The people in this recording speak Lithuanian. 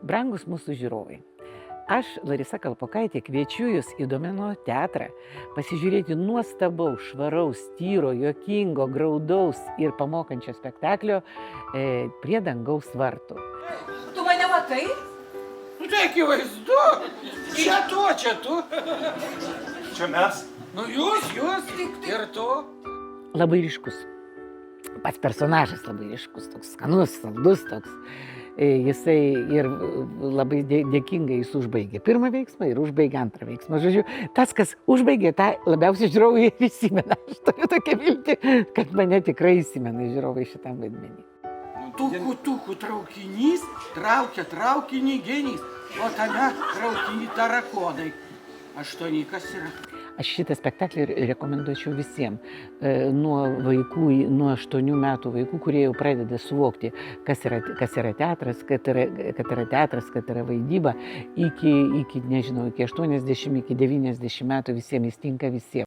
Brangus mūsų žiūrovai, aš, Larisa Kalpokaitė, kviečiu Jūs į Domino teatrą pasižiūrėti nuostabaus, švaraus, tyro, juokingo, graudaus ir pamokančio spektaklio Prie dangaus vartų. Tu mane matai? Nu tai akivaizdu. Čia tu. Čia mes. Nu jūs, ir tu. Labai ryškus. Pats personažas labai ryškus, toks skanus, saldus toks. Jisai ir labai dėkingai jis užbaigė pirmą veiksmą ir užbaigė antrą veiksmą. Žodžiu, tas, kas užbaigė, tą labiausiai žiūrovai ir įsimena. Aš turiu tokią viltį, kad mane tikrai įsimena žiūrovai šitam vaidmenį. Tuku traukinys, traukia traukinį genys, o tame traukinį tarakonai. 8 kas yra? Aš šitą spektaklį rekomenduočiau visiems, nuo 8 metų vaikų, kurie jau pradeda suvokti, kas yra teatras, kad yra vaidyba, iki 80, iki 90 metų visiems jis tinka visiems.